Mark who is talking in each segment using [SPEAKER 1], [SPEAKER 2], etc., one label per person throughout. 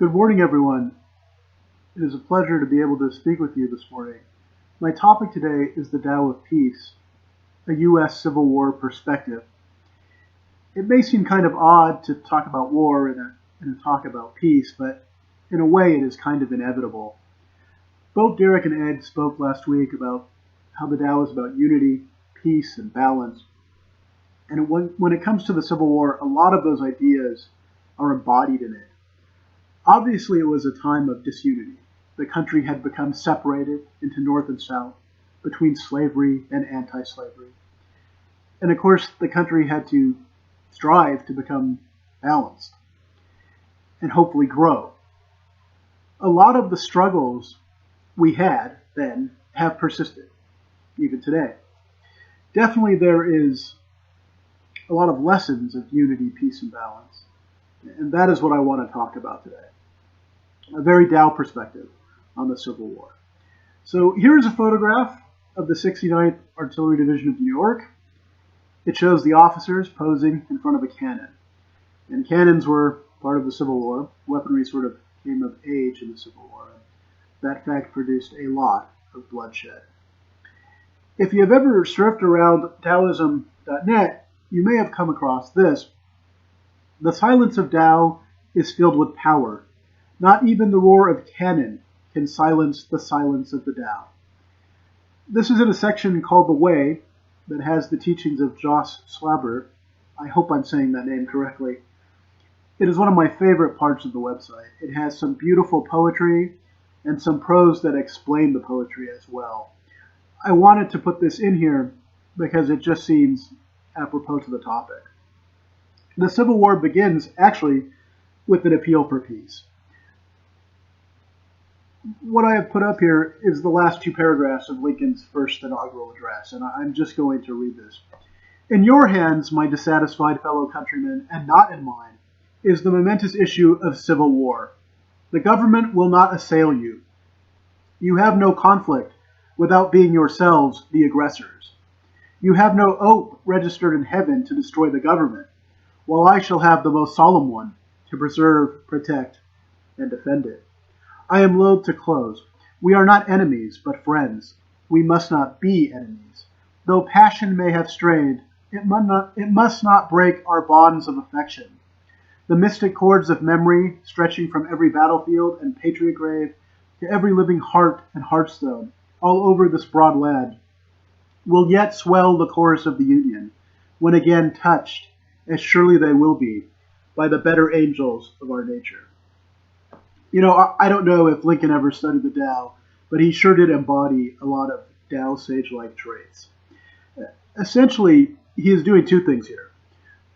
[SPEAKER 1] Good morning, everyone. It is a pleasure to be able to speak with you this morning. My topic today is the Tao of Peace, a U.S. Civil War perspective. It may seem kind of odd to talk about war in a talk about peace, but in a way it is kind of inevitable. Both Derek and Ed spoke last week about how the Tao is about unity, peace, and balance. And when it comes to the Civil War, a lot of those ideas are embodied in it. Obviously, it was a time of disunity. The country had become separated into North and South, between slavery and anti-slavery. And of course, the country had to strive to become balanced and hopefully grow. A lot of the struggles we had then have persisted, even today. Definitely there is a lot of lessons of unity, peace, and balance. And that is what I want to talk about today. A very Tao perspective on the Civil War. So here is a photograph of the 69th Artillery Division of New York. It shows the officers posing in front of a cannon. And cannons were part of the Civil War. Weaponry sort of came of age in the Civil War. And that fact produced a lot of bloodshed. If you have ever surfed around Taoism.net, you may have come across this. The silence of Tao is filled with power. Not even the roar of cannon can silence the silence of the Tao. This is in a section called The Way that has the teachings of Jos Slabber. I hope I'm saying that name correctly. It is one of my favorite parts of the website. It has some beautiful poetry and some prose that explain the poetry as well. I wanted to put this in here because it just seems apropos to the topic. The Civil War begins, actually, with an appeal for peace. What I have put up here is the last two paragraphs of Lincoln's first inaugural address, and I'm just going to read this. In your hands, my dissatisfied fellow countrymen, and not in mine, is the momentous issue of civil war. The government will not assail you. You have no conflict without being yourselves the aggressors. You have no oath registered in heaven to destroy the government, while I shall have the most solemn one to preserve, protect, and defend it. I am loath to close. We are not enemies, but friends. We must not be enemies. Though passion may have strained, it must not break our bonds of affection. The mystic cords of memory, stretching from every battlefield and patriot grave to every living heart and hearthstone, all over this broad land, will yet swell the chorus of the Union, when again touched, as surely they will be, by the better angels of our nature. You know, I don't know if Lincoln ever studied the Tao, but he sure did embody a lot of Tao sage-like traits. Essentially, he is doing two things here.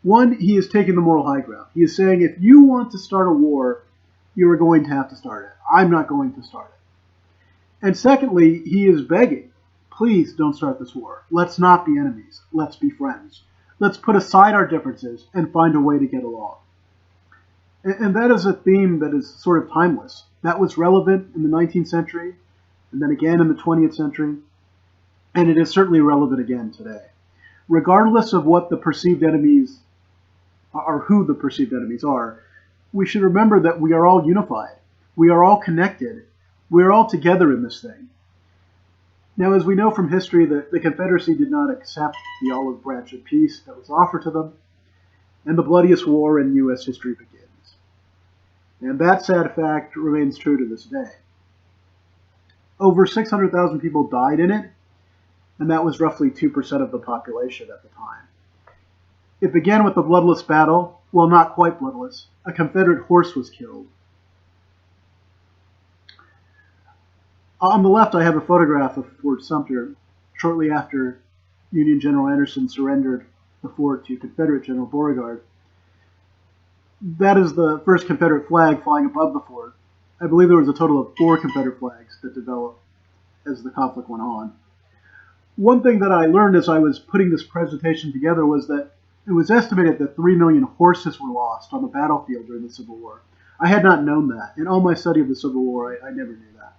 [SPEAKER 1] One, he is taking the moral high ground. He is saying, if you want to start a war, you are going to have to start it. I'm not going to start it. And secondly, he is begging, please don't start this war. Let's not be enemies. Let's be friends. Let's put aside our differences and find a way to get along. And that is a theme that is sort of timeless. That was relevant in the 19th century, and then again in the 20th century, and it is certainly relevant again today. Regardless of what the perceived enemies or who the perceived enemies are, we should remember that we are all unified. We are all connected. We are all together in this thing. Now, as we know from history, the Confederacy did not accept the olive branch of peace that was offered to them, and the bloodiest war in U.S. history begins. And that sad fact remains true to this day. Over 600,000 people died in it, and that was roughly 2% of the population at the time. It began with a bloodless battle. Well, not quite bloodless. A Confederate horse was killed. On the left, I have a photograph of Fort Sumter shortly after Union General Anderson surrendered the fort to Confederate General Beauregard. That is the first Confederate flag flying above the fort. I believe there was a total of 4 Confederate flags that developed as the conflict went on. One thing that I learned as I was putting this presentation together was that it was estimated that 3 million horses were lost on the battlefield during the Civil War. I had not known that. In all my study of the Civil War, I never knew that.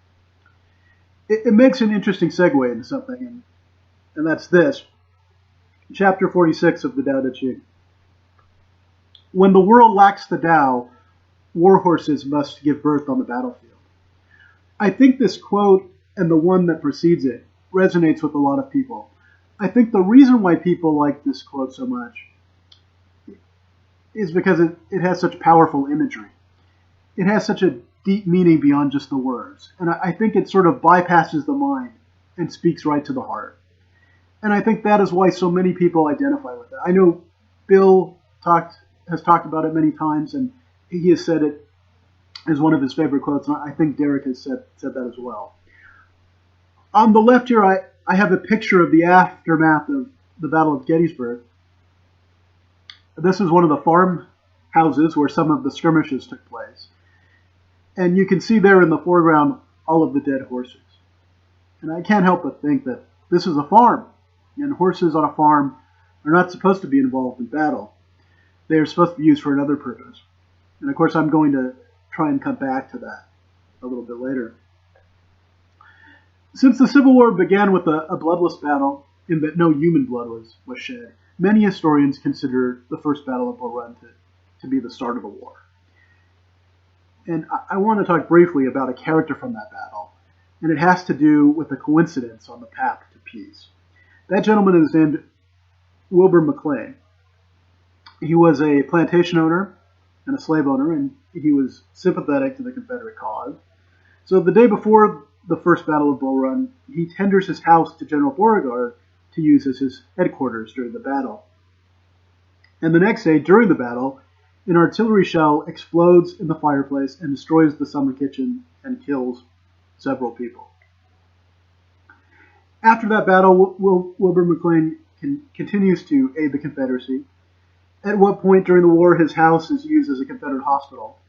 [SPEAKER 1] It makes an interesting segue into something, and that's this. Chapter 46 of the Tao Te Ching. When the world lacks the Tao, war horses must give birth on the battlefield. I think this quote and the one that precedes it resonates with a lot of people. I think the reason why people like this quote so much is because it has such powerful imagery. It has such a deep meaning beyond just the words. And I think it sort of bypasses the mind and speaks right to the heart. And I think that is why so many people identify with it. I know Bill has talked about it many times, and he has said it as one of his favorite quotes, and I think Derek has said that as well. On the left here, I have a picture of the aftermath of the Battle of Gettysburg. This is one of the farmhouses where some of the skirmishes took place. And you can see there in the foreground all of the dead horses. And I can't help but think that this is a farm, and horses on a farm are not supposed to be involved in battle. They are supposed to be used for another purpose. And of course, I'm going to try and come back to that a little bit later. Since the Civil War began with a bloodless battle, in that no human blood was shed, many historians consider the First Battle of Bull Run to be the start of the war. And I want to talk briefly about a character from that battle, and it has to do with a coincidence on the path to peace. That gentleman is named Wilbur McLean. He was a plantation owner and a slave owner, and he was sympathetic to the Confederate cause. So the day before the First Battle of Bull Run, he tenders his house to General Beauregard to use as his headquarters during the battle. And the next day, during the battle, an artillery shell explodes in the fireplace and destroys the summer kitchen and kills several people. After that battle, Wilbur McLean continues to aid the Confederacy. At what point during the war his house is used as a Confederate hospital.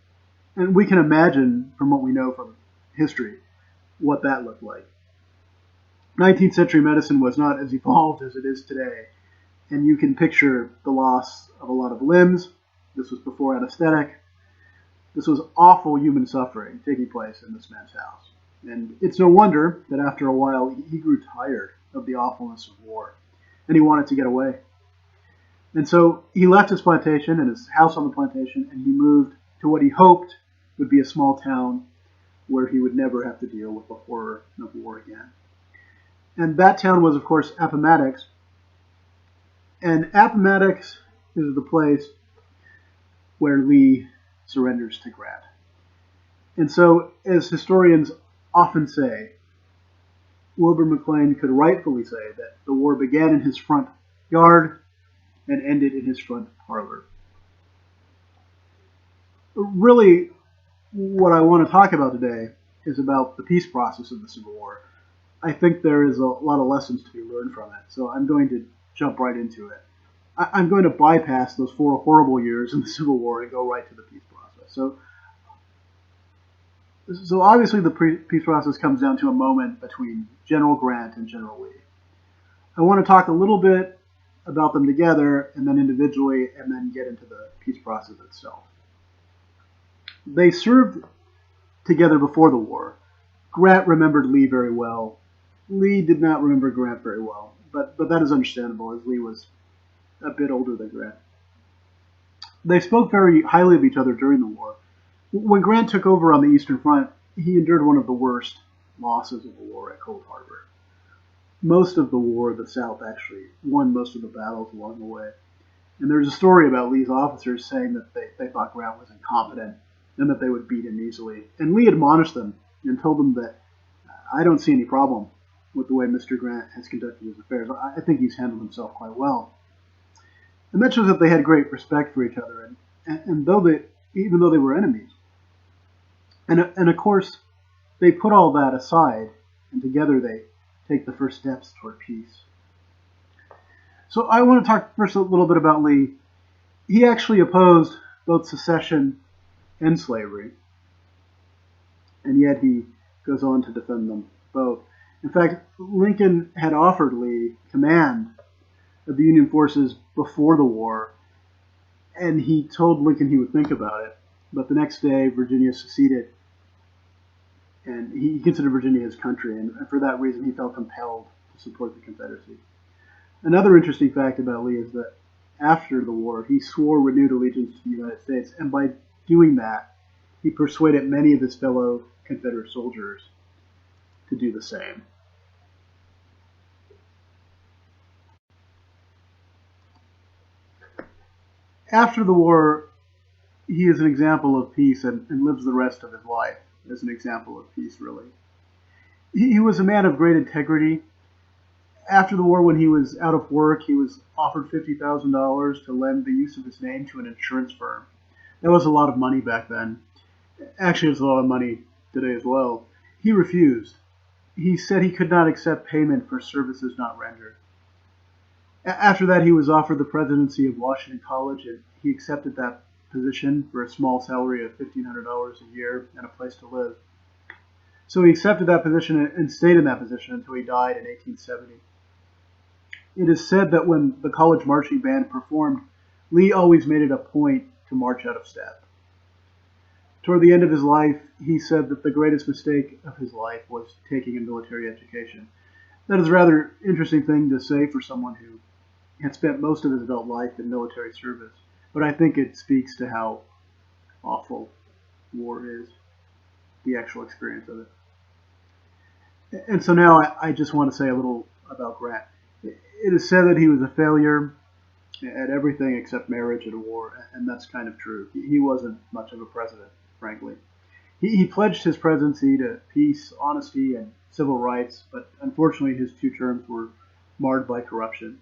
[SPEAKER 1] And we can imagine, from what we know from history, what that looked like. 19th century medicine was not as evolved as it is today. And you can picture the loss of a lot of limbs. This was before anesthetic. This was awful human suffering taking place in this man's house. And it's no wonder that after a while he grew tired of the awfulness of war. And he wanted to get away. And so he left his plantation and his house on the plantation, and he moved to what he hoped would be a small town where he would never have to deal with the horror of war again. And that town was, of course, Appomattox. And Appomattox is the place where Lee surrenders to Grant. And so, as historians often say, Wilbur McLean could rightfully say that the war began in his front yard and ended in his front parlor. Really, what I want to talk about today is about the peace process of the Civil War. I think there is a lot of lessons to be learned from it, so I'm going to jump right into it. I'm going to bypass those 4 horrible years in the Civil War and go right to the peace process. So obviously the peace process comes down to a moment between General Grant and General Lee. I want to talk a little bit about them together and then individually, and then get into the peace process itself. They served together before the war. Grant remembered Lee very well. Lee did not remember Grant very well, but that is understandable, as Lee was a bit older than Grant. They spoke very highly of each other during the war. When Grant took over on the Eastern Front, he endured one of the worst losses of the war at Cold Harbor. Most of the war, the South actually won most of the battles along the way. And there's a story about Lee's officers saying that they thought Grant was incompetent and that they would beat him easily. And Lee admonished them and told them that I don't see any problem with the way Mr. Grant has conducted his affairs. I think he's handled himself quite well. And that shows that they had great respect for each other, and even though they were enemies. And of course, they put all that aside, and together they take the first steps toward peace. So I want to talk first a little bit about Lee. He actually opposed both secession and slavery, and yet he goes on to defend them both. In fact, Lincoln had offered Lee command of the Union forces before the war, and he told Lincoln he would think about it. But the next day, Virginia seceded, and he considered Virginia his country, and for that reason, he felt compelled to support the Confederacy. Another interesting fact about Lee is that after the war, he swore renewed allegiance to the United States, and by doing that, he persuaded many of his fellow Confederate soldiers to do the same. After the war, he is an example of peace and lives the rest of his life as an example of peace, really. He was a man of great integrity. After the war, when he was out of work, he was offered $50,000 to lend the use of his name to an insurance firm. That was a lot of money back then. Actually, it's a lot of money today as well. He refused. He said he could not accept payment for services not rendered. After that, he was offered the presidency of Washington College, and he accepted that position for a small salary of $1,500 a year and a place to live. So he accepted that position and stayed in that position until he died in 1870. It is said that when the college marching band performed, Lee always made it a point to march out of step. Toward the end of his life, he said that the greatest mistake of his life was taking a military education. That is a rather interesting thing to say for someone who had spent most of his adult life in military service, but I think it speaks to how awful war is, the actual experience of it. And so now I just want to say a little about Grant. It is said that he was a failure at everything except marriage and war, and that's kind of true. He wasn't much of a president, frankly. He pledged his presidency to peace, honesty, and civil rights, but unfortunately his 2 terms were marred by corruption.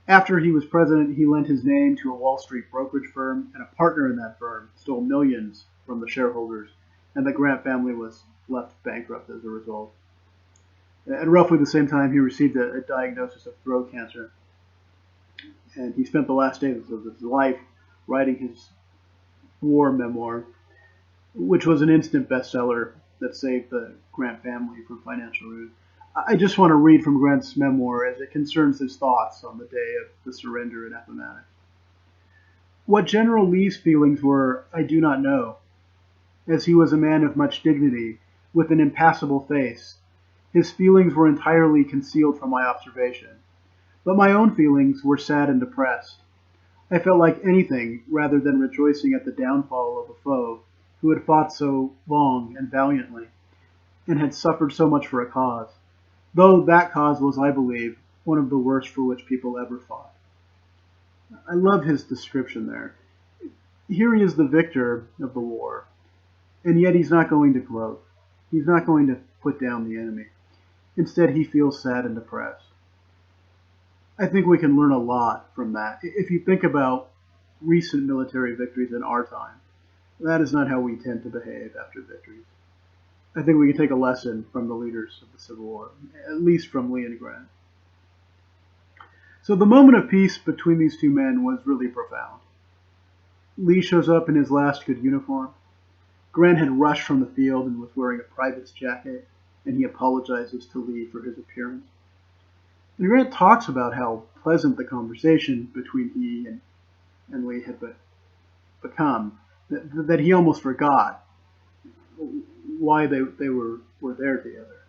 [SPEAKER 1] After he was president, he lent his name to a Wall Street brokerage firm, and a partner in that firm stole millions from the shareholders, and the Grant family was left bankrupt as a result. At roughly the same time, he received a diagnosis of throat cancer, and he spent the last days of his life writing his war memoir, which was an instant bestseller that saved the Grant family from financial ruin. I just want to read from Grant's memoir as it concerns his thoughts on the day of the surrender at Appomattox. What General Lee's feelings were, I do not know, as he was a man of much dignity, with an impassible face. His feelings were entirely concealed from my observation, but my own feelings were sad and depressed. I felt like anything rather than rejoicing at the downfall of a foe who had fought so long and valiantly, and had suffered so much for a cause, though that cause was, I believe, one of the worst for which people ever fought. I love his description there. Here he is the victor of the war, and yet he's not going to gloat. He's not going to put down the enemy. Instead, he feels sad and depressed. I think we can learn a lot from that. If you think about recent military victories in our time, that is not how we tend to behave after victories. I think we can take a lesson from the leaders of the Civil War, at least from Lee and Grant. So the moment of peace between these 2 men was really profound. Lee shows up in his last good uniform. Grant had rushed from the field and was wearing a private's jacket, and he apologizes to Lee for his appearance. And Grant talks about how pleasant the conversation between he and Lee had become, that he almost forgot why they were there together.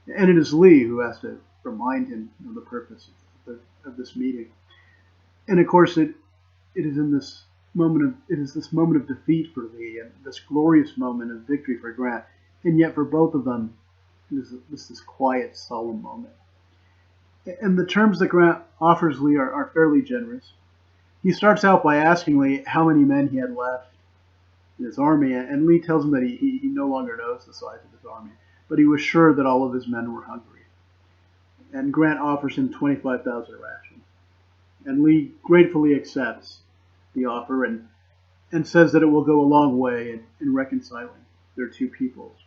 [SPEAKER 1] And it is Lee who has to remind him of the purpose of this meeting. And of course, it is this moment of defeat for Lee and this glorious moment of victory for Grant. And yet for both of them, it is this quiet, solemn moment. And the terms that Grant offers Lee are fairly generous. He starts out by asking Lee how many men he had left in his army, and Lee tells him that he no longer knows the size of his army, but he was sure that all of his men were hungry. And Grant offers him 25,000 rations. And Lee gratefully accepts the offer and says that it will go a long way in reconciling their 2 peoples.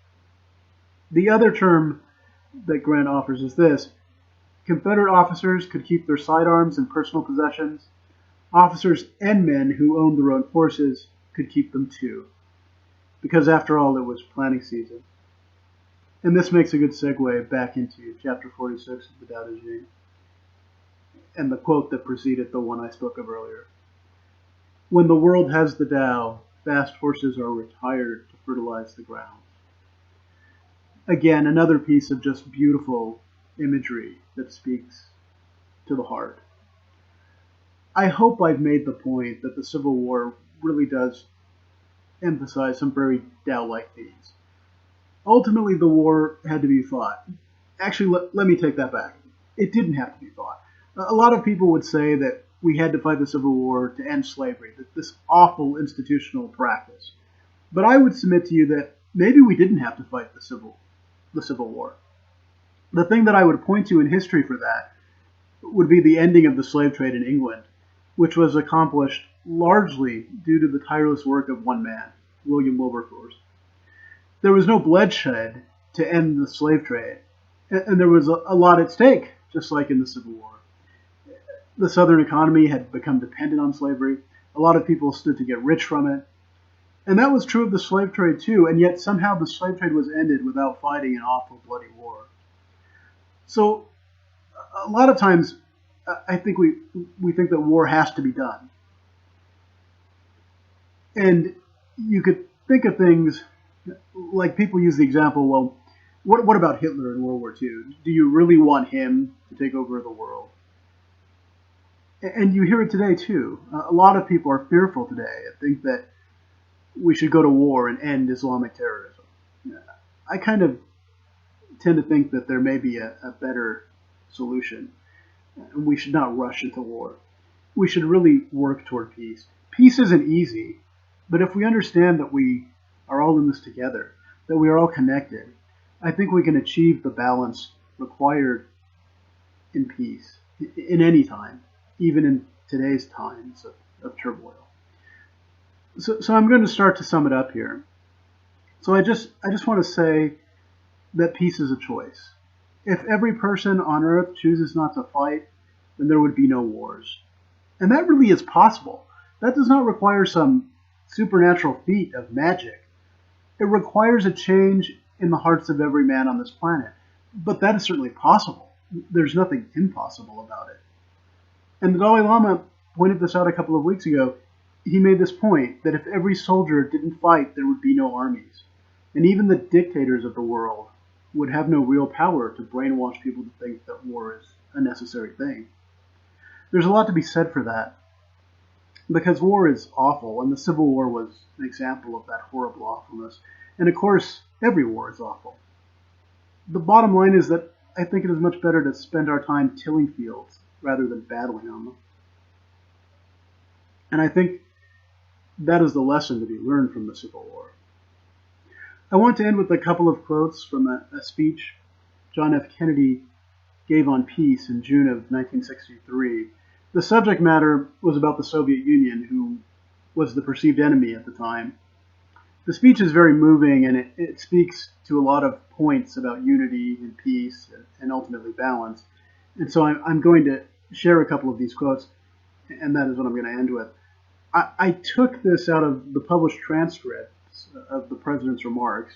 [SPEAKER 1] The other term that Grant offers is this: Confederate officers could keep their sidearms and personal possessions. Officers and men who owned their own horses could keep them too, because after all, it was planting season. And this makes a good segue back into chapter 46 of the Tao of Peace, and the quote that preceded the one I spoke of earlier. When the world has the Tao, fast horses are retired to fertilize the ground. Again, another piece of just beautiful imagery that speaks to the heart. I hope I've made the point that the Civil War really does emphasize some very Tao-like themes. Ultimately, the war had to be fought. Actually, let me take that back. It didn't have to be fought. A lot of people would say that we had to fight the Civil War to end slavery, this awful institutional practice. But I would submit to you that maybe we didn't have to fight the Civil War. The thing that I would point to in history for that would be the ending of the slave trade in England, which was accomplished largely due to the tireless work of one man, William Wilberforce. There was no bloodshed to end the slave trade, and there was a lot at stake, just like in the Civil War. The Southern economy had become dependent on slavery. A lot of people stood to get rich from it. And that was true of the slave trade too, and yet somehow the slave trade was ended without fighting an awful bloody war. So a lot of times I think we think that war has to be done. And you could think of things like people use the example, well, what about Hitler in World War II? Do you really want him to take over the world? And you hear it today too. A lot of people are fearful today and think that we should go to war and end Islamic terrorism. I kind of tend to think that there may be a better solution. We should not rush into war. We should really work toward peace. Peace isn't easy, but if we understand that we are all in this together, that we are all connected, I think we can achieve the balance required in peace, in any time, even in today's times of turmoil. So I'm going to start to sum it up here. So I just want to say that peace is a choice. If every person on earth chooses not to fight, then there would be no wars. And that really is possible. That does not require some supernatural feat of magic. It requires a change in the hearts of every man on this planet. But that is certainly possible. There's nothing impossible about it. And the Dalai Lama pointed this out a couple of weeks ago. He made this point that if every soldier didn't fight, there would be no armies. And even the dictators of the world would have no real power to brainwash people to think that war is a necessary thing. There's a lot to be said for that, because war is awful, and the Civil War was an example of that horrible awfulness. And of course, every war is awful. The bottom line is that I think it is much better to spend our time tilling fields rather than battling on them. And I think that is the lesson to be learned from the Civil War. I want to end with a couple of quotes from a speech John F. Kennedy gave on peace in June of 1963. The subject matter was about the Soviet Union, who was the perceived enemy at the time. The speech is very moving, and it speaks to a lot of points about unity and peace and ultimately balance. And so I'm going to share a couple of these quotes, and that is what I'm going to end with. I took this out of the published transcripts of the president's remarks.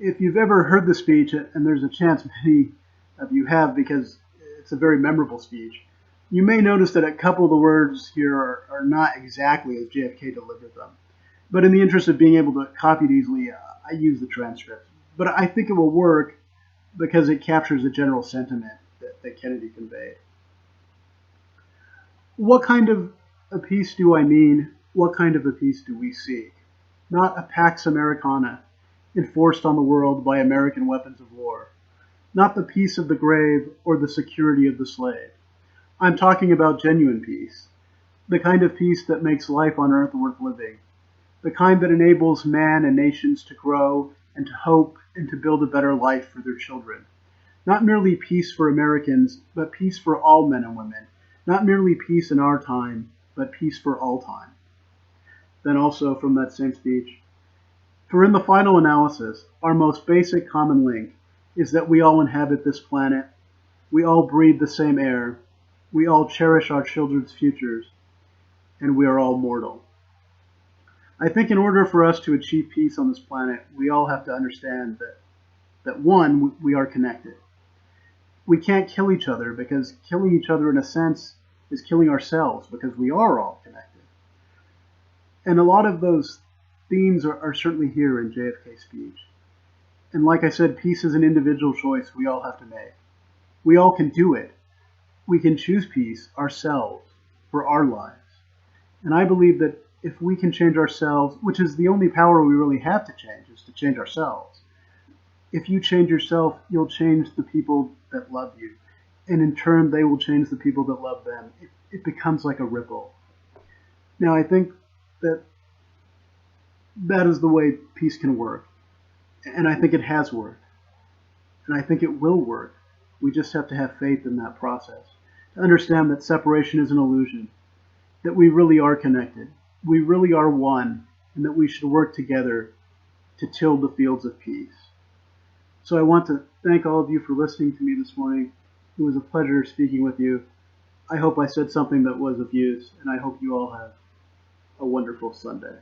[SPEAKER 1] If you've ever heard the speech, and there's a chance many of you have because it's a very memorable speech, you may notice that a couple of the words here are not exactly as JFK delivered them. But in the interest of being able to copy it easily, I use the transcript. But I think it will work because it captures the general sentiment that Kennedy conveyed. What kind of a peace do I mean? What kind of a peace do we seek? Not a Pax Americana enforced on the world by American weapons of war. Not the peace of the grave or the security of the slave. I'm talking about genuine peace. The kind of peace that makes life on earth worth living. The kind that enables man and nations to grow and to hope and to build a better life for their children. Not merely peace for Americans, but peace for all men and women. Not merely peace in our time, but peace for all time. Then also from that same speech, for in the final analysis, our most basic common link is that we all inhabit this planet, we all breathe the same air, we all cherish our children's futures, and we are all mortal. I think in order for us to achieve peace on this planet, we all have to understand that one, we are connected. We can't kill each other because killing each other in a sense is killing ourselves because we are all connected. And a lot of those themes are certainly here in JFK's speech. And like I said, peace is an individual choice we all have to make. We all can do it. We can choose peace ourselves for our lives. And I believe that if we can change ourselves, which is the only power we really have to change, is to change ourselves. If you change yourself, you'll change the people that love you. And in turn, they will change the people that love them. It becomes like a ripple. Now, I think that that is the way peace can work. And I think it has worked. And I think it will work. We just have to have faith in that process. To understand that separation is an illusion. That we really are connected. We really are one. And that we should work together to till the fields of peace. So I want to thank all of you for listening to me this morning. It was a pleasure speaking with you. I hope I said something that was of use, and I hope you all have a wonderful Sunday.